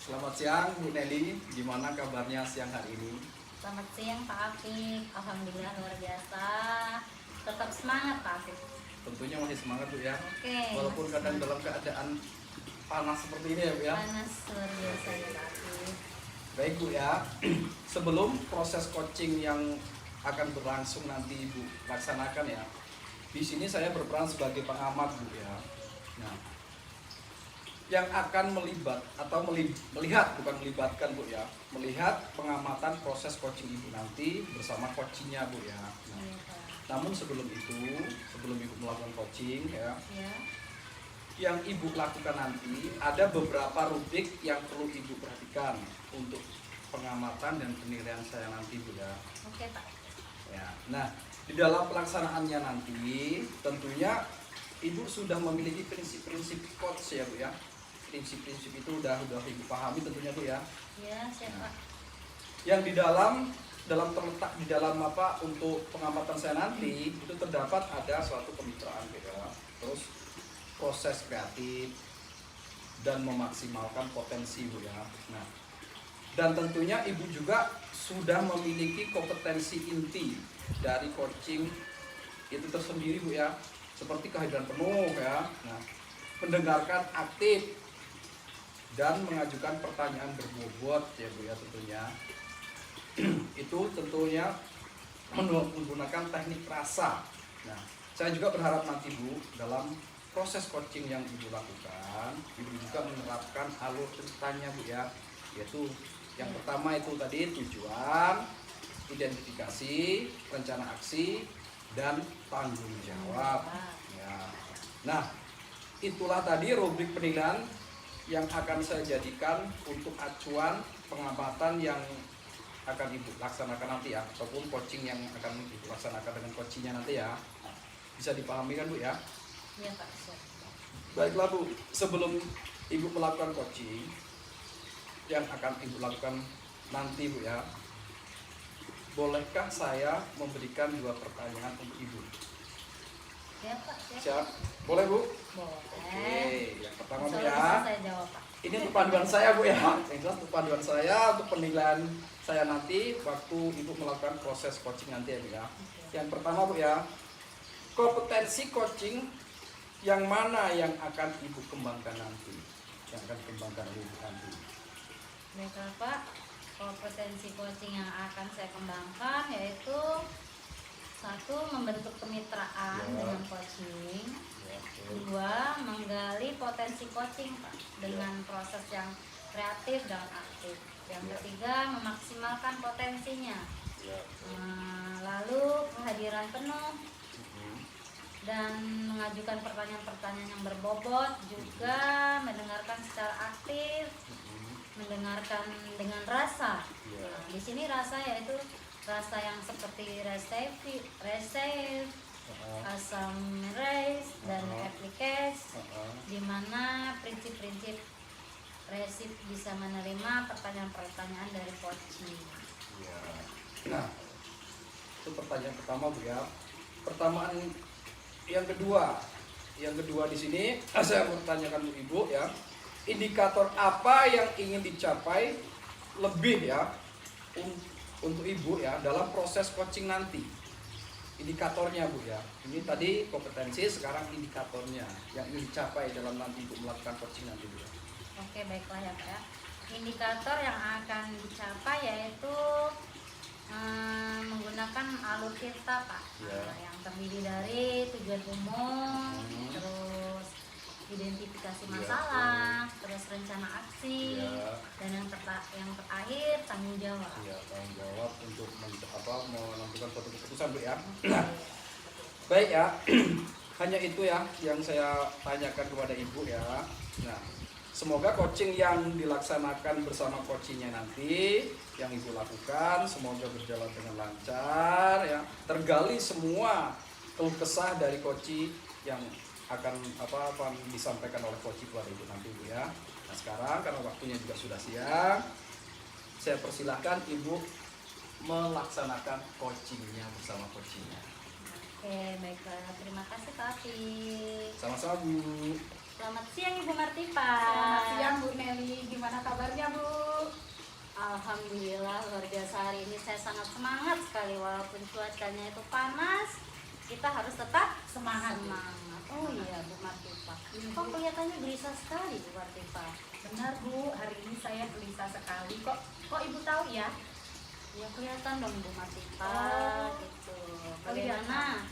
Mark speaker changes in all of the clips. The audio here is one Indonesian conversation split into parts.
Speaker 1: Selamat siang Bu Nelly, gimana kabarnya siang hari ini?
Speaker 2: Selamat siang Pak Afif, Alhamdulillah luar biasa. Tetap semangat Pak Afif.
Speaker 1: Tentunya masih semangat Bu ya.
Speaker 2: Oke.
Speaker 1: Walaupun kadang dalam keadaan panas seperti ini ya Bu ya.
Speaker 2: Panas luar biasa ya Pak Afif.
Speaker 1: Baik Bu ya, sebelum proses coaching yang akan berlangsung nanti Ibu laksanakan ya, di sini saya berperan sebagai pengamat Bu ya. Nah, yang akan melihat bukan melibatkan Bu ya, melihat pengamatan proses coaching Ibu nanti bersama coachingnya Bu ya. Nah,
Speaker 2: Iya Pak.
Speaker 1: namun sebelum Ibu melakukan coaching ya,
Speaker 2: Ya.
Speaker 1: yang Ibu lakukan nanti ada beberapa rubrik yang perlu Ibu perhatikan untuk pengamatan dan penilaian saya nanti Bu ya.
Speaker 2: Oke Pak.
Speaker 1: Ya. Nah, di dalam pelaksanaannya nanti tentunya Ibu sudah memiliki prinsip-prinsip coach ya Bu ya. Prinsip-prinsip itu udah Ibu pahami tentunya Bu ya.
Speaker 2: Ya siap Pak.
Speaker 1: Yang terletak di dalam apa untuk pengamatan saya nanti itu terdapat ada suatu kemitraan Bu ya. Terus proses kreatif dan memaksimalkan potensi Bu ya. Nah, dan tentunya Ibu juga sudah memiliki kompetensi inti dari coaching itu tersendiri Bu ya, seperti kehadiran penuh ya. Nah, mendengarkan aktif dan mengajukan pertanyaan berbobot ya Bu ya tentunya. Itu tentunya menggunakan teknik rasa. Nah, saya juga berharap nanti Bu dalam proses coaching yang Ibu lakukan, Ibu juga menerapkan alur ceritanya Bu ya, yaitu yang pertama itu tadi tujuan, identifikasi, rencana aksi, dan tanggung jawab. Ya. Nah, itulah tadi rubrik penilaian yang akan saya jadikan untuk acuan pengamatan yang akan Ibu laksanakan nanti ya, ataupun coaching yang akan Ibu laksanakan dengan coachingnya nanti ya. Bisa dipahami kan Bu ya?
Speaker 2: Iya Pak. Siap.
Speaker 1: Baiklah Bu, sebelum Ibu melakukan coaching yang akan Ibu lakukan nanti Bu ya, bolehkah saya memberikan 2 pertanyaan untuk Ibu?
Speaker 2: Siap Pak. Siap.
Speaker 1: Siap? Boleh Bu?
Speaker 2: Boleh.
Speaker 1: Oke, yang pertama Bu
Speaker 2: Insya Allah
Speaker 1: ya.
Speaker 2: bisa saya jawab Pak.
Speaker 1: Ini untuk panduan saya Bu ya. Yang jelas untuk panduan saya untuk penilaian saya nanti waktu Ibu melakukan proses coaching nanti ya Bu ya. Yang pertama Bu ya, kompetensi coaching yang mana yang akan Ibu kembangkan nanti? Yang akan dikembangkan oleh Ibu nanti.
Speaker 2: Baiklah Pak, kompetensi coaching yang akan saya kembangkan yaitu satu, membentuk kemitraan
Speaker 1: Ya.
Speaker 2: dengan coaching.
Speaker 1: Ya, oke.
Speaker 2: 2, menggali potensi coaching Pak dengan proses yang kreatif dan aktif. Yang
Speaker 1: Ya.
Speaker 2: ketiga, memaksimalkan potensinya.
Speaker 1: Ya,
Speaker 2: Lalu kehadiran penuh
Speaker 1: Mhm.
Speaker 2: dan mengajukan pertanyaan-pertanyaan yang berbobot, juga mendengarkan secara aktif,
Speaker 1: Mhm.
Speaker 2: mendengarkan dengan rasa.
Speaker 1: Ya.
Speaker 2: Nah, di sini rasa yaitu rasa yang seperti resave, asam raise, dan application, di mana prinsip-prinsip resip bisa menerima pertanyaan-pertanyaan dari coaching.
Speaker 1: Ya. Nah, itu pertanyaan pertama Bu ya. Pertanyaan yang kedua di sini saya bertanyakan untuk Ibu ya. Indikator apa yang ingin dicapai lebih ya untuk Ibu ya dalam proses coaching nanti? Indikatornya Bu ya. Ini tadi kompetensi, sekarang indikatornya yang ingin dicapai dalam nanti Ibu melakukan coaching nanti Bu ya.
Speaker 2: Oke, baiklah ya Pak ya. Indikator yang akan dicapai yaitu menggunakan alur cerita Pak.
Speaker 1: Ya.
Speaker 2: Yang terdiri dari tujuan umum,
Speaker 1: Hmm.
Speaker 2: terus identifikasi
Speaker 1: Ya,
Speaker 2: masalah, terus rencana aksi,
Speaker 1: Ya.
Speaker 2: dan yang terakhir tanggung jawab.
Speaker 1: Ya, tanggung jawab untuk menentukan suatu keputusan Bu ya.
Speaker 2: Oke.
Speaker 1: Baik ya, hanya itu ya yang saya tanyakan kepada Ibu ya. Nah, semoga coaching yang dilaksanakan bersama coachingnya nanti yang Ibu lakukan semoga berjalan dengan lancar ya. Tergali semua keluh kesah dari coaching yang akan disampaikan oleh coaching kepada Ibu nanti Bu ya. Nah, sekarang karena waktunya juga sudah siang, saya persilahkan Ibu melaksanakan coachingnya bersama coachingnya.
Speaker 2: Oke, baiklah. Terima kasih Pak Afif.
Speaker 1: Sama-sama Bu.
Speaker 2: Selamat siang Ibu Martipa.
Speaker 3: Selamat siang Bu Nelly, gimana kabarnya Bu?
Speaker 2: Alhamdulillah luar biasa, hari ini saya sangat semangat sekali walaupun cuacanya itu panas, kita harus tetap
Speaker 3: Semangat, Bu.
Speaker 2: Oh iya Bu Martipa. Kok kelihatannya gelisah sekali Bu Martipa?
Speaker 3: Benar Bu, hari ini saya gelisah sekali. Kok Ibu tahu ya?
Speaker 2: Ya kelihatan dong Bu Martipa
Speaker 3: Oh.
Speaker 2: gitu. Bagaimana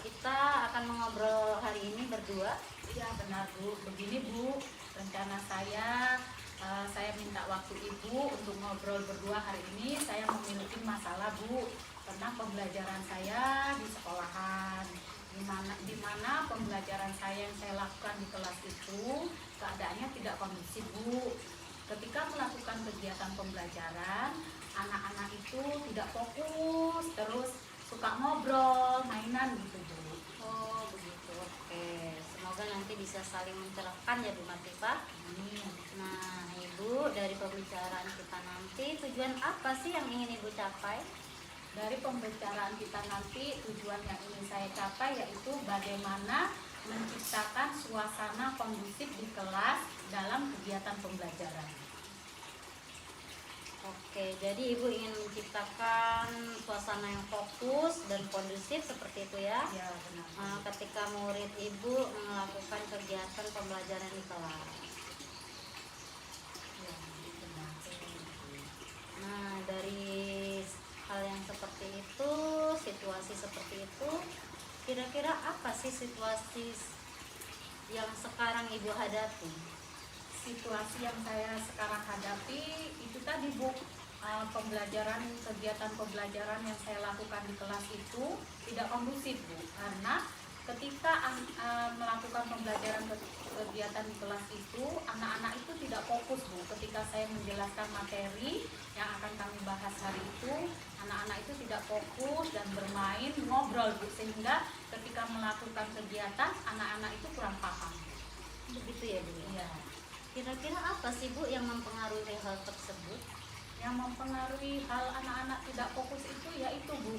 Speaker 2: kita akan mengobrol hari ini berdua?
Speaker 3: Iya benar Bu, begini Bu, rencana saya minta waktu Ibu untuk ngobrol berdua hari ini. Saya memiliki masalah Bu tentang pembelajaran saya di sekolahan. Di mana pembelajaran saya yang saya lakukan di kelas itu keadaannya tidak kondusif Bu. Ketika melakukan kegiatan pembelajaran, anak-anak itu tidak fokus, terus suka ngobrol, mainan gitu Bu.
Speaker 2: Oh begitu, oke. Semoga nanti bisa saling mencerahkan ya Bu Martipa.
Speaker 3: Amin.
Speaker 2: Nah Ibu, dari pembicaraan kita nanti tujuan apa sih yang ingin Ibu capai?
Speaker 3: Dari pembicaraan kita nanti tujuan yang ingin saya capai yaitu bagaimana menciptakan suasana kondusif di kelas dalam kegiatan pembelajaran.
Speaker 2: Oke, jadi Ibu ingin menciptakan suasana yang fokus dan kondusif seperti itu ya.
Speaker 3: Ya benar.
Speaker 2: Ketika murid Ibu melakukan kegiatan pembelajaran di kelas.
Speaker 3: Ya, benar.
Speaker 2: Nah, dari hal yang seperti itu, situasi seperti itu, kira-kira apa sih situasi yang sekarang Ibu hadapi?
Speaker 3: Situasi yang saya sekarang hadapi itu tadi Bu, kegiatan pembelajaran yang saya lakukan di kelas itu tidak kondusif Bu, karena ketika melakukan pembelajaran kegiatan di kelas itu anak-anak itu tidak fokus Bu. Ketika saya menjelaskan materi yang akan kami bahas hari itu, anak-anak itu tidak fokus dan bermain ngobrol Bu, sehingga ketika melakukan kegiatan anak-anak itu kurang paham.
Speaker 2: Begitu ya Bu?
Speaker 3: Iya.
Speaker 2: Kira-kira apa sih Bu yang mempengaruhi hal tersebut?
Speaker 3: Yang mempengaruhi hal anak-anak tidak fokus itu yaitu Bu,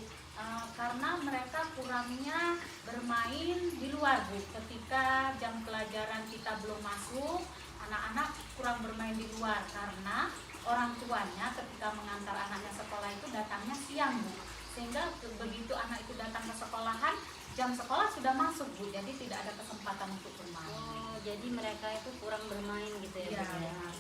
Speaker 3: karena mereka kurangnya bermain di luar Bu. Ketika jam pelajaran kita belum masuk, anak-anak kurang bermain di luar karena orang tuanya ketika mengantar anaknya sekolah itu datangnya siang Bu, sehingga begitu anak itu datang ke sekolahan, jam sekolah sudah masuk Bu, jadi tidak ada kesempatan untuk bermain.
Speaker 2: Oh, jadi mereka itu kurang bermain gitu ya
Speaker 3: Iya,
Speaker 2: Bu ya?
Speaker 3: benar.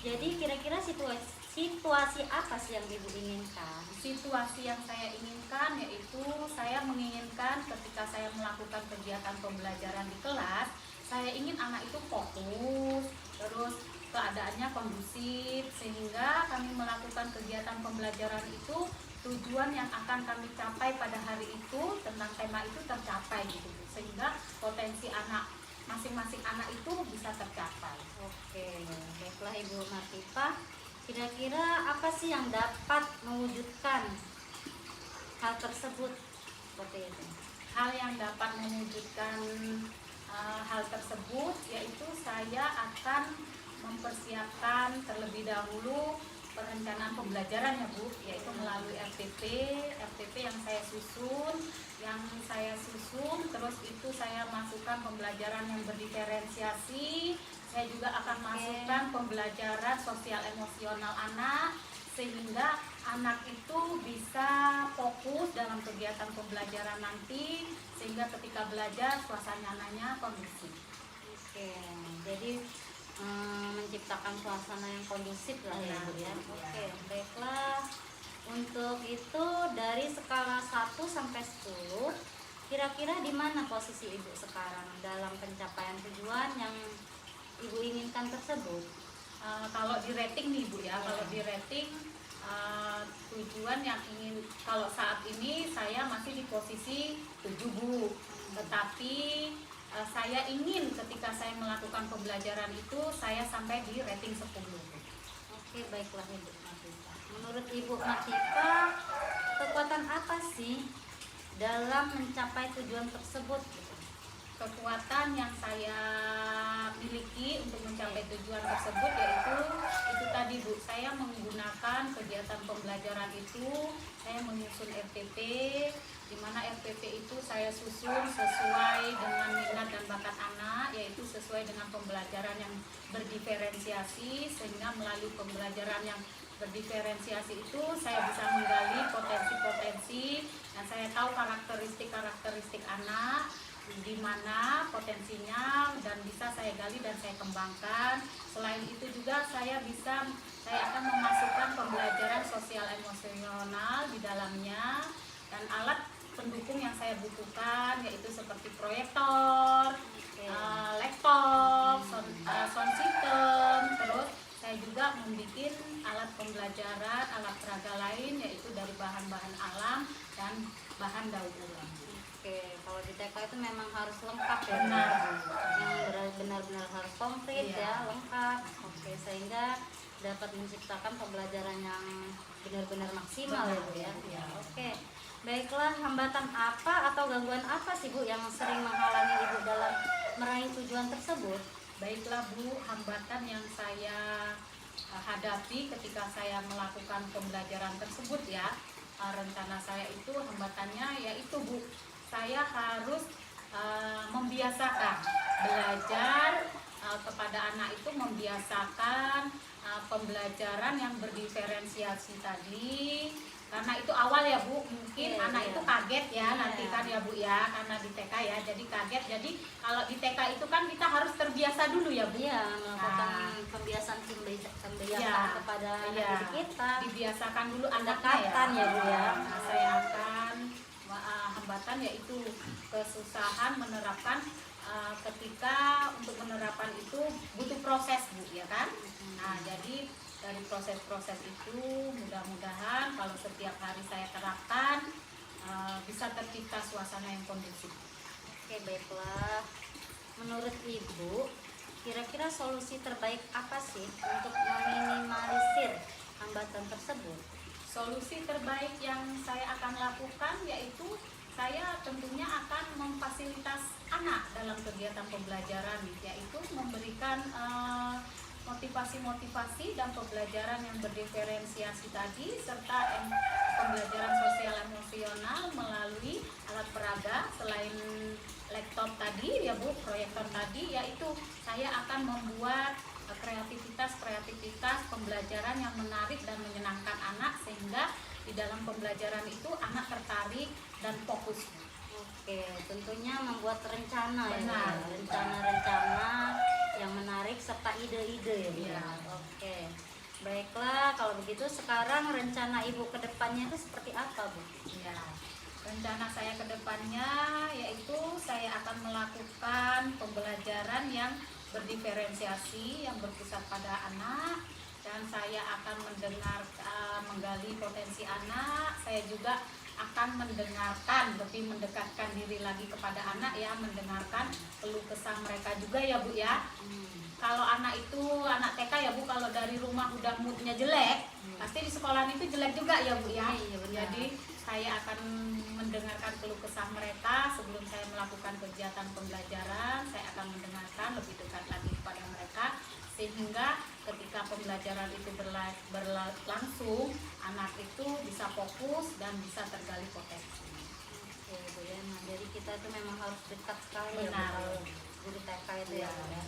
Speaker 2: Jadi kira-kira situasi apa sih yang Ibu inginkan?
Speaker 3: Situasi yang saya inginkan yaitu saya menginginkan ketika saya melakukan kegiatan pembelajaran di kelas, saya ingin anak itu fokus, terus keadaannya kondusif, sehingga kami melakukan kegiatan pembelajaran itu tujuan yang akan kami capai pada hari itu tentang tema itu tercapai gitu, sehingga potensi masing-masing anak itu bisa tercapai.
Speaker 2: Oke, baiklah Ibu Martipa. Kira-kira apa sih yang dapat mewujudkan hal tersebut seperti itu?
Speaker 3: Hal yang dapat mewujudkan hal tersebut yaitu saya akan mempersiapkan terlebih dahulu perencanaan pembelajaran ya Bu, yaitu melalui RTP yang saya susun, terus itu saya masukkan pembelajaran yang berdiferensiasi. Saya juga akan masukkan pembelajaran sosial emosional anak, sehingga anak itu bisa fokus dalam kegiatan pembelajaran nanti, sehingga ketika belajar suasananya kondusif.
Speaker 2: Oke, jadi menciptakan suasana yang kondusif lah ya Bu ya. Oke, baiklah. Untuk itu dari skala 1 sampai 10, kira-kira di mana posisi Ibu sekarang dalam pencapaian tujuan yang Ibu inginkan tersebut?
Speaker 3: Kalau di rating nih Bu ya, kalau di rating tujuan yang kalau saat ini saya masih di posisi 7 Bu, tetapi saya ingin ketika saya melakukan pembelajaran itu saya sampai di rating 10 Bu.
Speaker 2: Oke, baiklah Ibu Martipa. Menurut Ibu Martipa, kekuatan apa sih dalam mencapai tujuan tersebut?
Speaker 3: Kekuatan yang saya miliki untuk mencapai tujuan tersebut yaitu itu tadi Bu, saya menggunakan kegiatan pembelajaran itu, saya menyusun RTP, di di mana RPP itu saya susun sesuai dengan minat dan bakat anak, yaitu sesuai dengan pembelajaran yang berdiferensiasi, sehingga melalui pembelajaran yang berdiferensiasi itu saya bisa menggali potensi-potensi dan saya tahu karakteristik anak, di mana potensinya, dan bisa saya gali dan saya kembangkan. Selain itu juga saya akan memasukkan pembelajaran sosial emosional di dalamnya, dan alat pendukung yang saya butuhkan yaitu seperti proyektor, laptop, sound system. Terus saya juga membuat alat pembelajaran, alat peraga lain yaitu dari bahan-bahan alam dan bahan daur ulang.
Speaker 2: Oke, kalau di TK itu memang harus lengkap ya,
Speaker 3: Benar.
Speaker 2: yang benar-benar harus komplit
Speaker 3: Iya.
Speaker 2: ya, lengkap. Oke, sehingga dapat menciptakan pembelajaran yang benar-benar maksimal ya Bu ya.
Speaker 3: Iya.
Speaker 2: Oke, baiklah, hambatan apa atau gangguan apa sih Bu yang sering menghalangi Ibu dalam meraih tujuan tersebut?
Speaker 3: Baiklah Bu, hambatan yang saya hadapi ketika saya melakukan pembelajaran tersebut ya, rencana saya itu hambatannya yaitu Bu, saya harus membiasakan belajar kepada anak itu, membiasakan pembelajaran yang berdiferensiasi tadi. Karena itu awal ya Bu, mungkin
Speaker 2: Iya,
Speaker 3: anak
Speaker 2: iya.
Speaker 3: itu kaget ya,
Speaker 2: Iya.
Speaker 3: nanti kan ya Bu ya, karena di TK ya, jadi kaget. Jadi kalau di TK itu kan kita harus terbiasa dulu ya Bu.
Speaker 2: Iya, melakukan
Speaker 3: Nah.
Speaker 2: pembiasaan
Speaker 3: Iya.
Speaker 2: kepada anak
Speaker 3: Iya.
Speaker 2: didik kita.
Speaker 3: Dibiasakan dulu anaknya
Speaker 2: Pendekatan ya, Bu, ya.
Speaker 3: Nah, saya akan hambatan yaitu kesusahan menerapkan, ketika untuk penerapan itu butuh proses Bu ya kan. Nah, jadi dari proses-proses itu mudah-mudahan kalau setiap hari saya terapkan bisa tercipta suasana yang kondusif.
Speaker 2: Oke, baiklah. Menurut Ibu, kira-kira solusi terbaik apa sih untuk meminimalisir hambatan tersebut?
Speaker 3: Solusi terbaik yang saya akan lakukan yaitu saya tentunya akan memfasilitas anak dalam kegiatan pembelajaran, yaitu memberikan motivasi-motivasi dan pembelajaran yang berdiferensiasi tadi, serta pembelajaran sosial emosional melalui alat peraga selain laptop tadi ya Bu, proyektor tadi, yaitu saya akan membuat kreativitas pembelajaran yang menarik dan menyenangkan anak, sehingga di dalam pembelajaran itu anak tertarik dan fokus.
Speaker 2: Oke, tentunya membuat rencana
Speaker 3: Benar.
Speaker 2: ya, rencana-rencana yang menarik serta ide-ide ya, Bu.
Speaker 3: Iya.
Speaker 2: Oke, baiklah, kalau begitu sekarang rencana Ibu ke depannya itu seperti apa Bu?
Speaker 3: Ya, rencana saya ke depannya yaitu saya akan melakukan pembelajaran yang berdiferensiasi, yang berpusat pada anak, dan saya akan menggali potensi anak. Saya juga akan mendengarkan, lebih mendekatkan diri lagi kepada anak ya, mendengarkan keluh kesah mereka juga ya Bu ya. Kalau anak itu, anak TK ya Bu, kalau dari rumah udah moodnya jelek, pasti di sekolah itu jelek juga ya Bu ya.
Speaker 2: Iya, benar.
Speaker 3: Jadi saya akan mendengarkan keluh kesah mereka sebelum saya melakukan kegiatan pembelajaran. Saya akan mendengarkan lebih dekat lagi kepada mereka, sehingga ketika pembelajaran itu berlangsung, anak itu bisa fokus dan bisa tergali potensi.
Speaker 2: Oke Bu ya, nah jadi kita itu memang harus dekat sekali ya Bu,
Speaker 3: Benar.
Speaker 2: kalau guru TK itu ya Bu ya.
Speaker 3: Iya.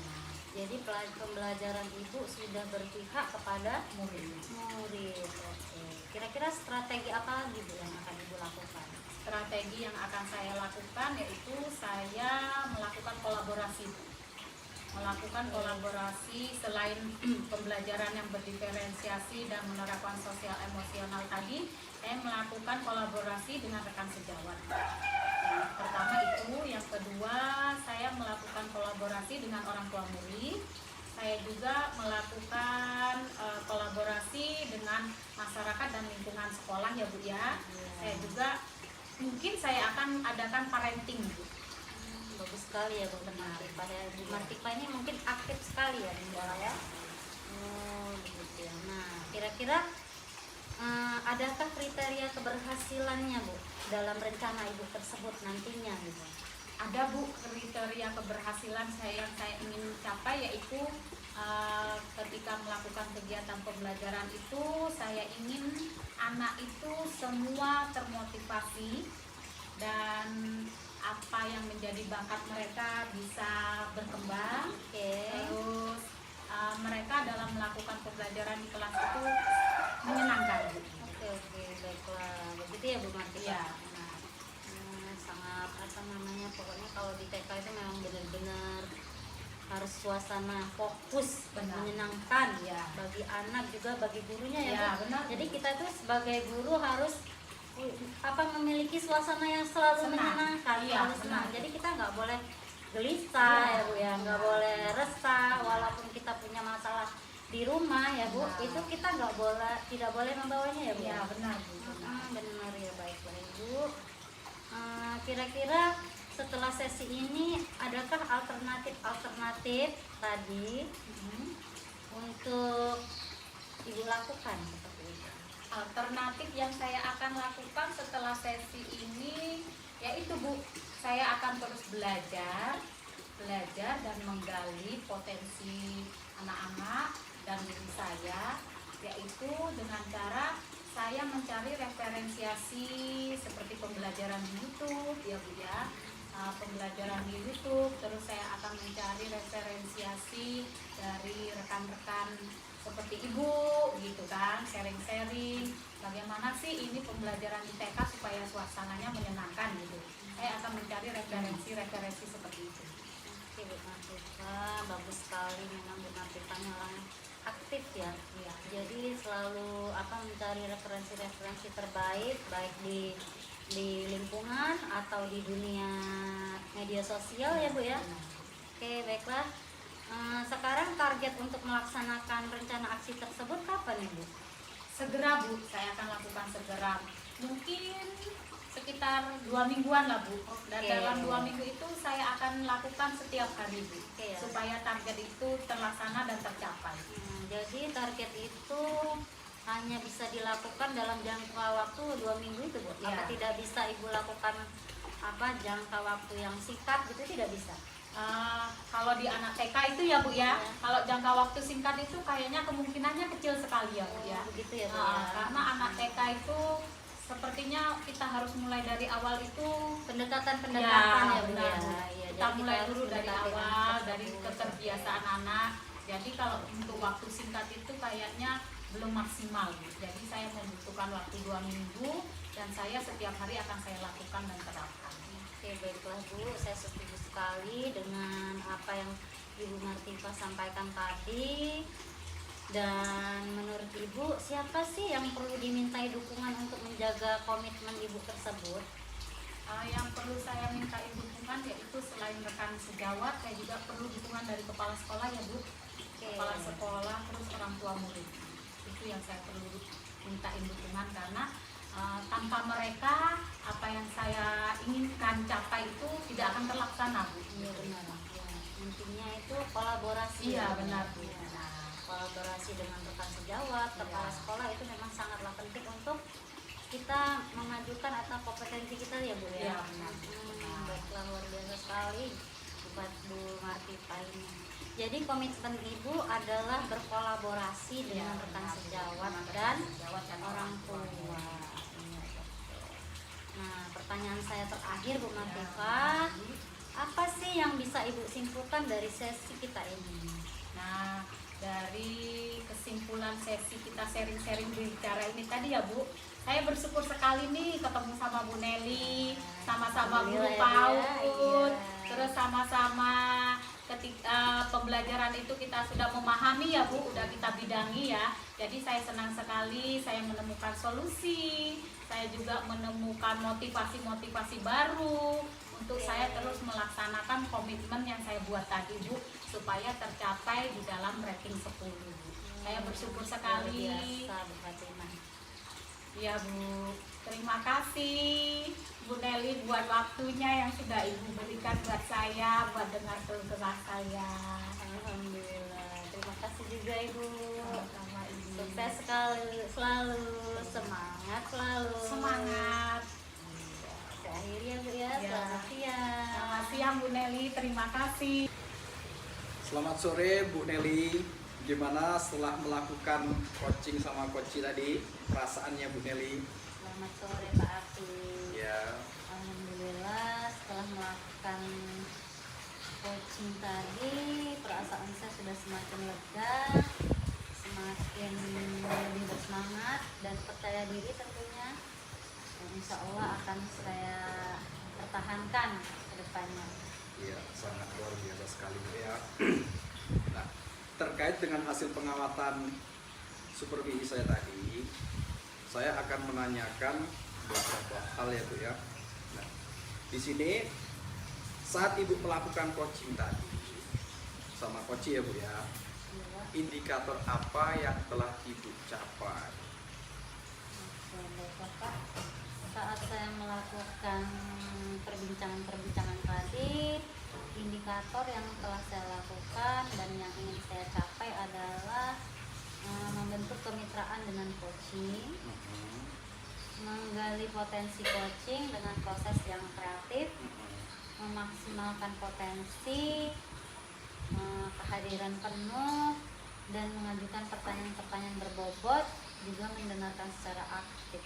Speaker 2: Jadi pembelajaran Ibu sudah berpihak kepada
Speaker 3: Murid.
Speaker 2: murid. Oke. Kira-kira strategi apa lagi Bu yang akan Ibu lakukan?
Speaker 3: Strategi yang akan saya lakukan yaitu saya melakukan kolaborasi. Melakukan kolaborasi selain pembelajaran yang berdiferensiasi dan menerapkan sosial emosional tadi, saya melakukan kolaborasi dengan rekan sejawat. Yang pertama itu, yang kedua saya melakukan kolaborasi dengan orang tua murid. Saya juga melakukan kolaborasi dengan masyarakat dan lingkungan sekolah ya Bu ya. Saya juga mungkin saya akan adakan parenting Bu.
Speaker 2: Bagus sekali ya Bu Martipa ya. Bu Martipa ini mungkin aktif sekali ya di sekolah ya. Oh begitu ya. Nah kira-kira adakah kriteria keberhasilannya Bu dalam rencana Ibu tersebut nantinya gitu?
Speaker 3: Ada Bu kriteria keberhasilan yang saya ingin capai, yaitu ketika melakukan kegiatan pembelajaran itu saya ingin anak itu semua termotivasi dan apa yang menjadi bakat mereka bisa berkembang.
Speaker 2: Oke.
Speaker 3: Terus mereka dalam melakukan pembelajaran di kelas itu menyenangkan.
Speaker 2: Oke, baiklah. Begitu ya Bu Martika.
Speaker 3: Iya.
Speaker 2: Sangat apa namanya, pokoknya kalau di TK itu memang benar-benar harus suasana fokus,
Speaker 3: Benar.
Speaker 2: menyenangkan
Speaker 3: Iya.
Speaker 2: bagi anak juga bagi gurunya ya,
Speaker 3: Iya,
Speaker 2: Bu.
Speaker 3: benar.
Speaker 2: Jadi kita itu sebagai guru harus memiliki suasana yang selalu
Speaker 3: Senang.
Speaker 2: menyenangkan,
Speaker 3: Iya,
Speaker 2: selalu senang.
Speaker 3: benar.
Speaker 2: Jadi kita nggak boleh gelisah
Speaker 3: Iya,
Speaker 2: ya Bu ya, nggak
Speaker 3: benar.
Speaker 2: boleh resah walaupun kita punya masalah di rumah ya Bu.
Speaker 3: Benar.
Speaker 2: Itu kita tidak boleh membawanya ya Bu.
Speaker 3: Iya,
Speaker 2: ya?
Speaker 3: benar Bu. Benar.
Speaker 2: Benar ya, baiklah Ibu. Kira-kira setelah sesi ini adakah alternatif tadi untuk Ibu lakukan seperti itu?
Speaker 3: Alternatif yang saya akan lakukan setelah sesi ini yaitu Bu, saya akan terus belajar dan menggali potensi anak-anak dan diri saya, yaitu dengan cara saya mencari referensiasi seperti pembelajaran di YouTube ya Bu ya, pembelajaran di YouTube. Terus saya akan mencari referensiasi dari rekan-rekan seperti Ibu gitu kan, sharing-sharing bagaimana sih ini pembelajaran di TK supaya suasananya menyenangkan gitu. Saya akan mencari referensi seperti itu.
Speaker 2: Oke Bu Martika, bagus sekali memang Bu Martika orang aktif ya.
Speaker 3: Iya.
Speaker 2: Jadi selalu mencari referensi terbaik baik di lingkungan atau di dunia media sosial ya Bu ya. Oke, baiklah. Sekarang target untuk melaksanakan rencana aksi tersebut kapan Ibu?
Speaker 3: Segera Bu, saya akan lakukan segera. Mungkin sekitar 2 mingguan lah Bu. Dan
Speaker 2: Oke.
Speaker 3: dalam 2 minggu itu saya akan lakukan setiap hari Bu,
Speaker 2: Oke, ya.
Speaker 3: supaya target itu terlaksana dan tercapai.
Speaker 2: Jadi target itu hanya bisa dilakukan dalam jangka waktu 2 minggu itu Bu?
Speaker 3: Iya.
Speaker 2: Apa tidak bisa Ibu lakukan jangka waktu yang singkat gitu, tidak bisa?
Speaker 3: Kalau di anak TK itu ya Bu ya,
Speaker 2: Iya.
Speaker 3: kalau jangka waktu singkat itu kayaknya kemungkinannya kecil sekali ya Bu ya.
Speaker 2: Begitu ya Bu ya.
Speaker 3: Karena anak TK itu sepertinya kita harus mulai dari awal itu
Speaker 2: pendekatan ya Bu
Speaker 3: benar,
Speaker 2: ya.
Speaker 3: Bu.
Speaker 2: Iya,
Speaker 3: Kita
Speaker 2: jadi
Speaker 3: mulai
Speaker 2: harus
Speaker 3: dulu dari
Speaker 2: mendekati
Speaker 3: awal,
Speaker 2: anak
Speaker 3: dari
Speaker 2: tersebut.
Speaker 3: keterbiasaan anak. Jadi kalau untuk waktu singkat itu kayaknya belum maksimal Bu. Jadi saya membutuhkan waktu 2 minggu dan saya setiap hari akan saya lakukan dan terapkan.
Speaker 2: Oke, baiklah Bu, saya setuju sekali dengan apa yang Ibu Martika sampaikan tadi. Dan menurut Ibu, siapa sih yang perlu dimintai dukungan untuk menjaga komitmen Ibu tersebut?
Speaker 3: Yang perlu saya minta dukungan yaitu selain rekan sejawat, saya juga perlu dukungan dari kepala sekolah ya Bu.
Speaker 2: Oke.
Speaker 3: Kepala sekolah, terus orang tua murid. Itu yang saya perlu minta dukungan karena tanpa mereka apa yang saya inginkan capai itu tidak akan terlaksana Bu.
Speaker 2: Iya benar. Ya. Intinya itu kolaborasi.
Speaker 3: Iya
Speaker 2: ya,
Speaker 3: benar Bu.
Speaker 2: Ya. Kolaborasi dengan rekan sejawat, kepala
Speaker 3: Iya.
Speaker 2: sekolah itu memang sangatlah penting untuk kita memajukan atau kompetensi kita ya Bu ya.
Speaker 3: Iya, benar.
Speaker 2: Baiklah, luar biasa sekali buat Bu Martika ini. Jadi komitmen Ibu adalah berkolaborasi dengan
Speaker 3: Iya,
Speaker 2: rekan
Speaker 3: benar.
Speaker 2: sejawat
Speaker 3: Dengan
Speaker 2: dan
Speaker 3: rekan sejawat dan
Speaker 2: orang tua.
Speaker 3: tua.
Speaker 2: Iya, betul. Nah, pertanyaan saya terakhir Bu Martika,
Speaker 3: Ya.
Speaker 2: apa sih yang bisa Ibu simpulkan dari sesi kita ini?
Speaker 3: Nah, dari kesimpulan sesi kita sharing-sharing bicara ini tadi ya Bu, saya bersyukur sekali nih ketemu sama Bu Nelly, sama-sama guru
Speaker 2: Alhamdulillah ya, Bu ya.
Speaker 3: PAUD,
Speaker 2: Iya.
Speaker 3: terus sama-sama ketika pembelajaran itu kita sudah memahami ya Bu, udah kita bidangi ya. Jadi saya senang sekali saya menemukan solusi, saya juga menemukan motivasi-motivasi baru untuk saya terus melaksanakan komitmen yang saya buat tadi Bu, supaya tercapai di dalam ranking 10 Bu. Saya bersyukur sekali.
Speaker 2: Luar biasa Bu Fatimah.
Speaker 3: Iya Bu, terima kasih Bu Nelly buat waktunya yang sudah Ibu berikan buat saya, buat dengar keluh saya.
Speaker 2: Alhamdulillah. Terima kasih juga Ibu.
Speaker 3: Sama-sama Ibu.
Speaker 2: Sukses selalu, semangat selalu.
Speaker 3: Semangat.
Speaker 2: Saya akhiri ya Bu ya.
Speaker 3: Ya.
Speaker 2: Selamat siang.
Speaker 3: Selamat siang Bu Nelly, terima kasih.
Speaker 1: Selamat sore Bu Nelly. Gimana setelah melakukan coaching sama Coach tadi perasaannya Bu Nelly?
Speaker 2: Selamat sore Pak Afi.
Speaker 1: Ya.
Speaker 2: Alhamdulillah setelah melakukan coaching tadi, perasaan saya sudah semakin lega, semakin lebih bersemangat dan percaya diri tentunya. Dan insya Allah akan saya pertahankan ke depannya.
Speaker 1: Iya, sangat luar biasa sekali Bu ya. Nah, terkait dengan hasil pengamatan supervisi saya tadi, saya akan menanyakan beberapa hal ya Bu ya. Nah, di sini saat Ibu melakukan coaching tadi sama coach ya Bu ya,
Speaker 2: Ya,
Speaker 1: indikator apa yang telah Ibu capai?
Speaker 2: oke, baik Bapak. Saat saya melakukan perbincangan tadi, indikator yang telah saya lakukan dan yang ingin saya capai adalah membentuk kemitraan dengan coaching, menggali potensi coaching dengan proses yang kreatif, memaksimalkan potensi, kehadiran penuh, dan mengajukan pertanyaan-pertanyaan berbobot, juga mendengarkan secara aktif.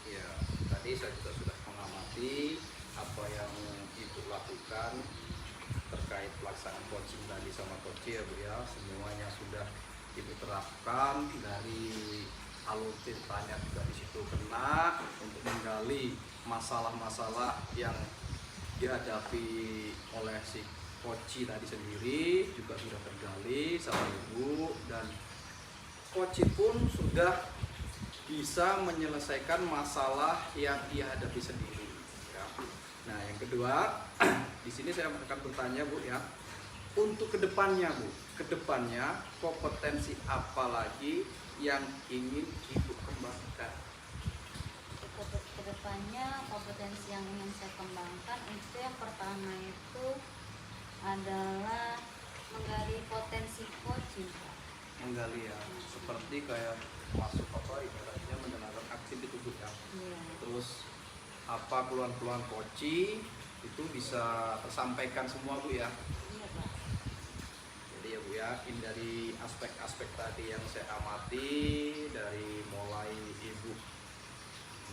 Speaker 1: Ya, tadi saya juga sudah mengamati apa yang Ibu lakukan terkait pelaksanaan coaching tadi sama coach ya Bu ya. Semuanya sudah Ibu terapkan, dari alur ceritanya juga di situ kena untuk menggali masalah-masalah yang dihadapi oleh si coach tadi sendiri, juga sudah tergali sama Ibu, dan coach pun sudah bisa menyelesaikan masalah yang ia hadapi sendiri. Ya. Nah, yang kedua, di sini saya akan bertanya Bu ya, untuk kedepannya Bu, kedepannya kompetensi apa lagi yang ingin Ibu kembangkan?
Speaker 2: Kedepannya kompetensi yang ingin saya kembangkan itu yang pertama itu adalah menggali potensi coaching, Pak.
Speaker 1: Menggali ya, seperti kayak masuk apa ibaratnya mendengarkan aksi di tubuh ya.
Speaker 2: Iya.
Speaker 1: Terus apa keluhan-keluhan coaching itu bisa tersampaikan semua Bu ya.
Speaker 2: Iya, Pak.
Speaker 1: Jadi ya Bu ya, ini dari aspek-aspek tadi yang saya amati, dari mulai Ibu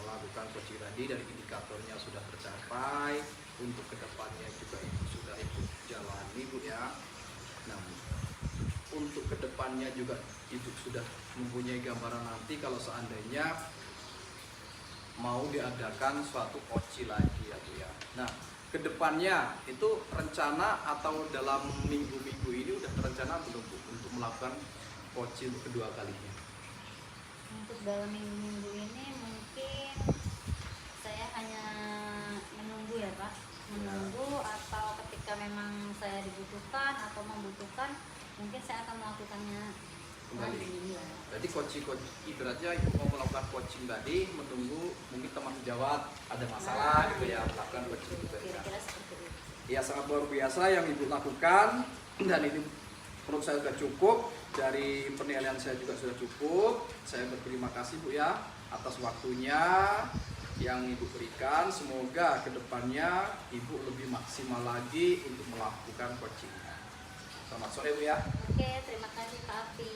Speaker 1: melakukan coaching tadi, dari indikatornya sudah tercapai, untuk kedepannya juga Ibu sudah ikut jalani Bu ya. Nah, untuk kedepannya juga Ibu sudah mempunyai gambaran nanti kalau seandainya mau diadakan suatu coaching lagi ya Bu ya. Nah, kedepannya itu rencana atau dalam minggu-minggu ini udah terencana belum Bu untuk melakukan coaching untuk kedua kalinya?
Speaker 2: Untuk dalam minggu-minggu ini mungkin saya hanya menunggu ya Pak, menunggu, atau ketika memang saya dibutuhkan atau membutuhkan, mungkin saya akan melakukannya
Speaker 1: Kembali.
Speaker 2: lagi. Ya.
Speaker 1: Jadi coaching ibaratnya Ibu mau melakukan coaching tadi, menunggu mungkin teman sejawat ada masalah gitu ya, melakukan coaching gitu ya.
Speaker 2: Kira-kira seperti itu.
Speaker 1: Ya, sangat luar biasa yang Ibu lakukan, dan ini menurut saya sudah cukup, dari penilaian saya juga sudah cukup. Saya berterima kasih Bu ya atas waktunya yang Ibu berikan. Semoga kedepannya Ibu lebih maksimal lagi untuk melakukan coaching. Selamat sore Bu ya.
Speaker 2: Oke, terima kasih Pak Afi.